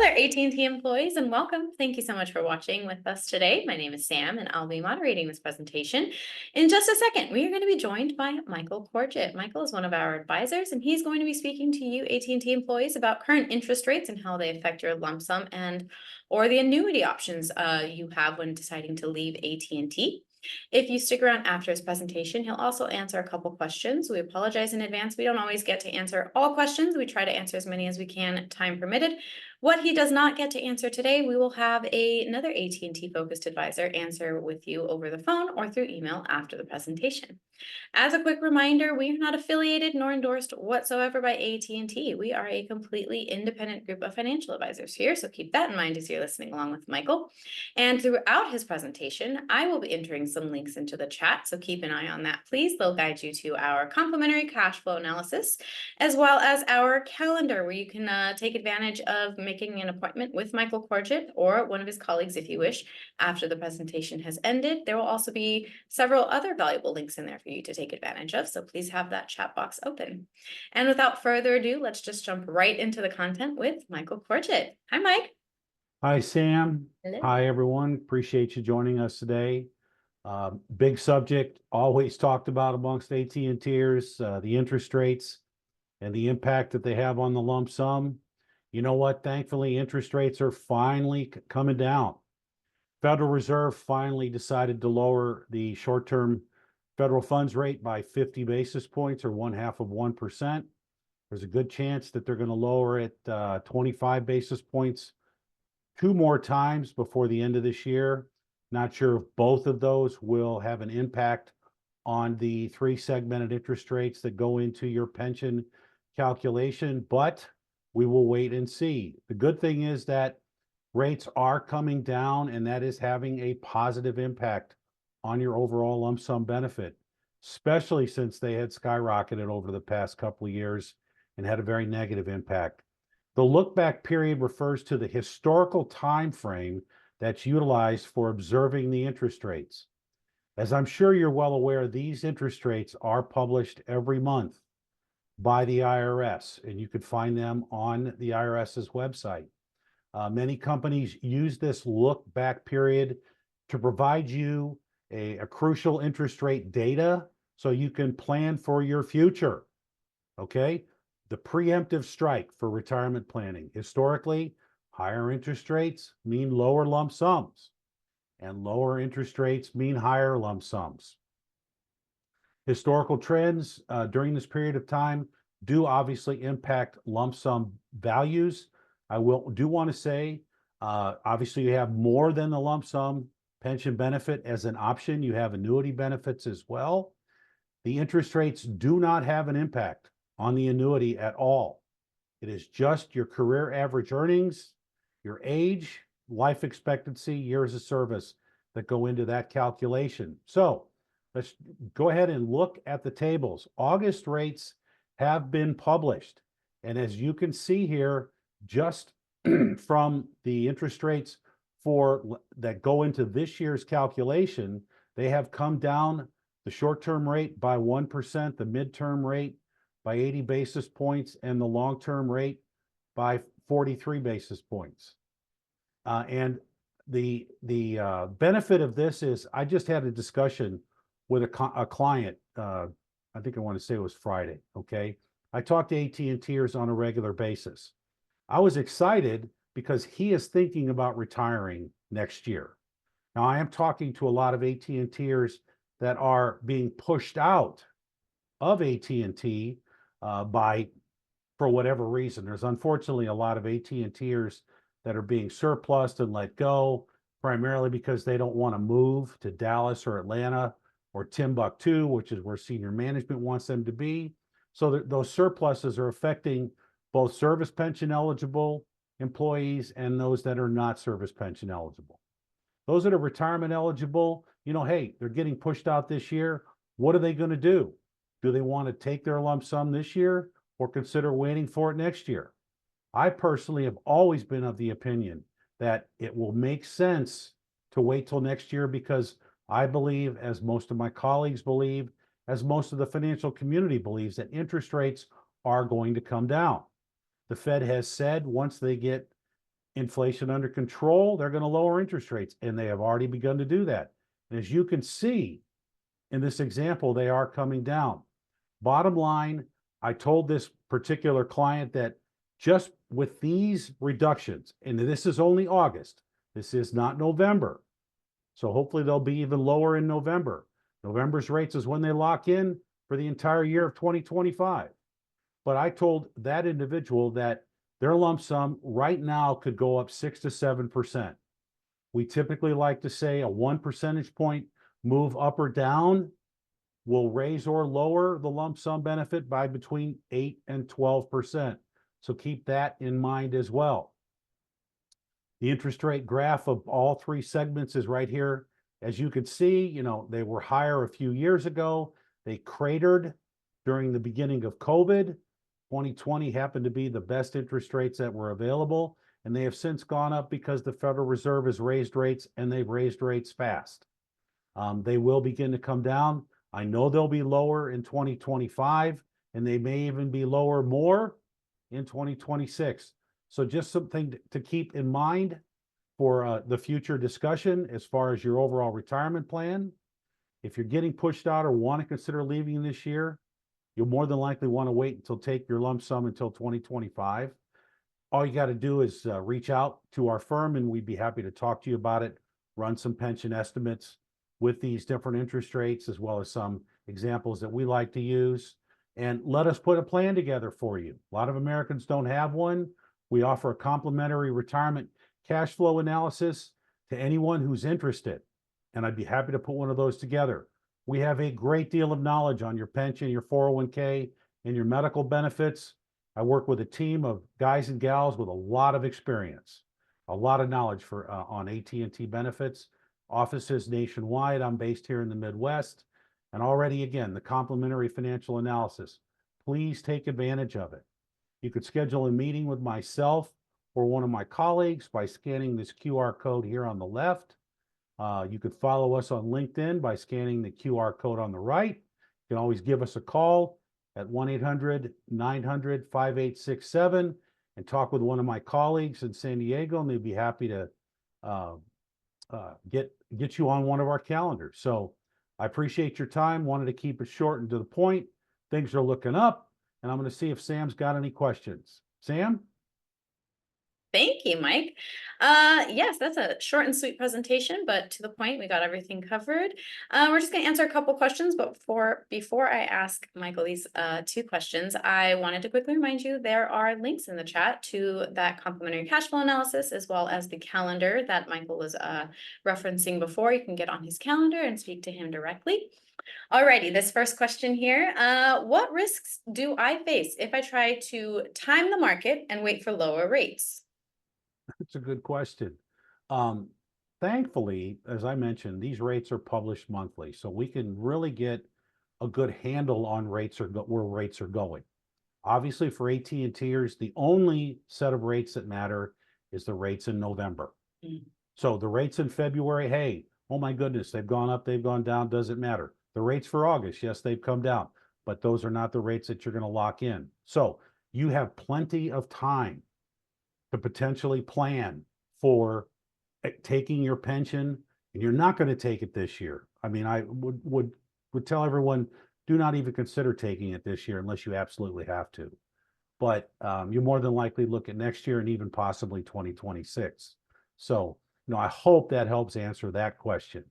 Hello there, AT&T employees, and welcome. Thank you so much for watching with us today. My name is Sam, and I'll be moderating this presentation. In just a second, we are going to be joined by Michael Corgiat. Michael is one of our advisors, and he's going to be speaking to you, AT&T employees, about current interest rates and how they affect your lump sum or the annuity options you have when deciding to leave AT&T. If you stick around after his presentation, he'll also answer a couple questions. We apologize in advance. We don't always get to answer all questions. We try to answer as many as we can, time permitted. What he does not get to answer today, we will have another AT&T focused advisor answer with you over the phone or through email after the presentation. As a quick reminder, we are not affiliated nor endorsed whatsoever by AT&T. We are a completely independent group of financial advisors here, so keep that in mind as you're listening along with Michael. And throughout his presentation, I will be entering some links into the chat, so keep an eye on that, please. They'll guide you to our complimentary cash flow analysis, as well as our calendar, where you can take advantage of making an appointment with Michael Corgiat or one of his colleagues if you wish after the presentation has ended. There will also be several other valuable links in there for you to take advantage of, so please have that chat box open. And without further ado, let's just jump right into the content with Michael Corgiat. Hi, Mike. Hi, Sam. Hello. Hi, everyone. Appreciate you joining us today. Big subject, always talked about amongst AT&Ters, the interest rates and the impact that they have on the lump sum. You know what? Thankfully, interest rates are finally coming down. Federal Reserve finally decided to lower the short-term federal funds rate by 50 basis points, or 0.5%. There's a good chance that they're going to lower it 25 basis points 2 more times before the end of this year. Not sure if both of those will have an impact on the 3 segmented interest rates that go into your pension calculation, but we will wait and see. The good thing is that rates are coming down, and that is having a positive impact on your overall lump sum benefit, especially since they had skyrocketed over the past couple of years and had a very negative impact. The look back period refers to the historical time frame that's utilized for observing the interest rates. As I'm sure you're well aware, these interest rates are published every month by the IRS, and you could find them on the IRS's website. Many companies use this look back period to provide you a crucial interest rate data so you can plan for your future. Okay? The preemptive strike for retirement planning. Historically, higher interest rates mean lower lump sums, and lower interest rates mean higher lump sums. Historical trends during this period of time do obviously impact lump sum values. I do want to say, obviously you have more than the lump sum pension benefit as an option. You have annuity benefits as well. The interest rates do not have an impact on the annuity at all. It is just your career average earnings, your age, life expectancy, years of service that go into that calculation. So let's go ahead and look at the tables. August rates have been published. And as you can see here, just from the interest rates that go into this year's calculation, they have come down the short-term rate by 1%, the midterm rate by 80 basis points, and the long-term rate by 43 basis points. And the benefit of this is, I just had a discussion with a client, I think I want to say it was Friday, okay? I talk to AT&Ters on a regular basis. I was excited because he is thinking about retiring next year. Now, I am talking to a lot of AT&Ters that are being pushed out of AT&T for whatever reason. There's unfortunately a lot of AT&Ters that are being surplused and let go, primarily because they don't want to move to Dallas or Atlanta or Timbuktu, which is where senior management wants them to be. So those surpluses are affecting both service pension eligible employees and those that are not service pension eligible. Those that are retirement eligible, hey, they're getting pushed out this year. What are they going to do? Do they want to take their lump sum this year or consider waiting for it next year? I personally have always been of the opinion that it will make sense to wait till next year, because I believe, as most of my colleagues believe, as most of the financial community believes, that interest rates are going to come down. The Fed has said once they get inflation under control, they're going to lower interest rates, and they have already begun to do that. And as you can see in this example, they are coming down. Bottom line, I told this particular client that just with these reductions, and this is only August, this is not November. So hopefully they'll be even lower in November. November's rates is when they lock in for the entire year of 2025. But I told that individual that their lump sum right now could go up 6 to 7%. We typically like to say a 1 percentage point move up or down will raise or lower the lump sum benefit by between 8 and 12%. So keep that in mind as well. The interest rate graph of all three segments is right here. As you can see, you know, they were higher a few years ago. They cratered during the beginning of COVID. 2020 happened to be the best interest rates that were available, and they have since gone up because the Federal Reserve has raised rates, and they've raised rates fast. They will begin to come down. I know they'll be lower in 2025, and they may even be lower more in 2026. So just something to keep in mind for the future discussion as far as your overall retirement plan. If you're getting pushed out or want to consider leaving this year, you'll more than likely want to wait until take your lump sum until 2025. All you got to do is reach out to our firm, and we'd be happy to talk to you about it, run some pension estimates with these different interest rates, as well as some examples that we like to use, and let us put a plan together for you. A lot of Americans don't have one. We offer a complimentary retirement cash flow analysis to anyone who's interested, and I'd be happy to put one of those together. We have a great deal of knowledge on your pension, your 401k, and your medical benefits. I work with a team of guys and gals with a lot of experience, a lot of knowledge for on AT&T benefits, offices nationwide. I'm based here in the Midwest, and already, again, the complimentary financial analysis. Please take advantage of it. You could schedule a meeting with myself or one of my colleagues by scanning this QR code here on the left. You could follow us on LinkedIn by scanning the QR code on the right. You can always give us a call at 1-800-900-5867 and talk with one of my colleagues in San Diego, and they'd be happy to get you on one of our calendars. So I appreciate your time. Wanted to keep it short and to the point. Things are looking up, and I'm going to see if Sam's got any questions. Sam? Thank you, Mike. Yes, that's a short and sweet presentation, but to the point. We got everything covered. We're just going to answer a couple questions, but before I ask Michael these two questions, I wanted to quickly remind you there are links in the chat to that complimentary cash flow analysis, as well as the calendar that Michael was referencing before. You can get on his calendar and speak to him directly. Alrighty, this first question here. What risks do I face if I try to time the market and wait for lower rates? That's a good question. Thankfully, as I mentioned, these rates are published monthly, so we can really get a good handle on rates or where rates are going. Obviously, for AT&Ters, the only set of rates that matter is the rates in November. So the rates in February, hey, oh my goodness, they've gone up, they've gone down, doesn't matter. The rates for August, yes, they've come down, but those are not the rates that you're going to lock in. So you have plenty of time to potentially plan for taking your pension, and you're not going to take it this year. I mean, I would tell everyone, do not even consider taking it this year unless you absolutely have to. But you more than likely look at next year and even possibly 2026. So, you know, I hope that helps answer that question.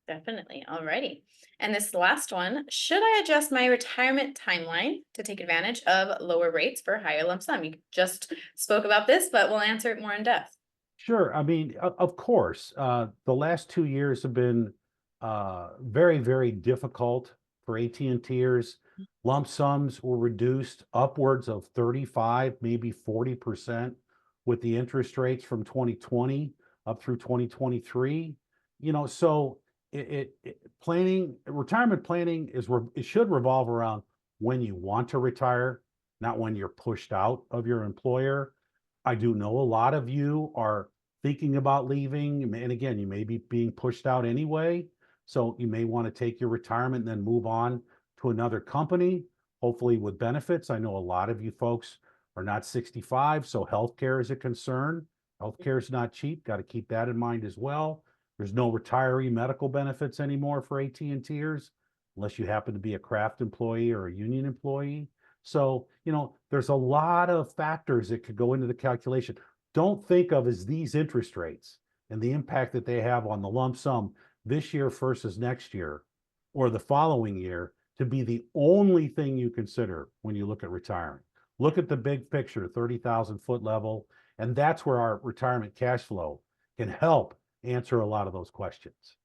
Definitely. Alrighty. And this last one, should I adjust my retirement timeline to take advantage of lower rates for higher lump sum? You just spoke about this, but we'll answer it more in depth. Sure. I mean, of course, the last 2 years have been very, very difficult for AT&Ters. Lump sums were reduced upwards of 35, maybe 40% with the interest rates from 2020 up through 2023. You know, so retirement planning it should revolve around when you want to retire, not when you're pushed out of your employer. I do know a lot of you are thinking about leaving, and again, you may be being pushed out anyway. So you may want to take your retirement and then move on to another company, hopefully with benefits. I know a lot of you folks are not 65, so healthcare is a concern. Healthcare is not cheap. Got to keep that in mind as well. There's no retiree medical benefits anymore for AT&Ters unless you happen to be a craft employee or a union employee. So, there's a lot of factors that could go into the calculation. Don't think of as these interest rates and the impact that they have on the lump sum this year versus next year or the following year to be the only thing you consider when you look at retiring. Look at the big picture, 30,000-foot level, and that's where our retirement cash flow can help answer a lot of those questions.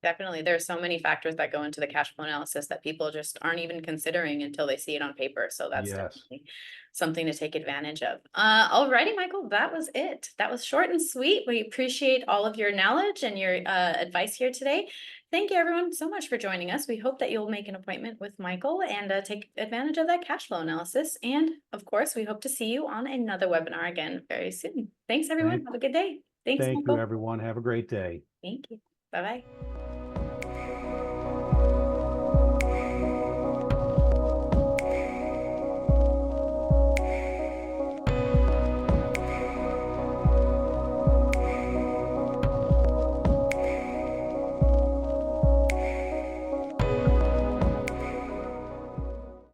Definitely. There's so many factors that go into the cash flow analysis that people just aren't even considering until they see it on paper. So that's Yes. definitely something to take advantage of. Alrighty, Michael, that was it. That was short and sweet. We appreciate all of your knowledge and your advice here today. Thank you everyone so much for joining us. We hope that you'll make an appointment with Michael and take advantage of that cash flow analysis. And of course, we hope to see you on another webinar again very soon. Thanks everyone. Thank, Have a good day. Thanks, thank you, Michael. everyone. Have a great day. Thank you. Bye-bye.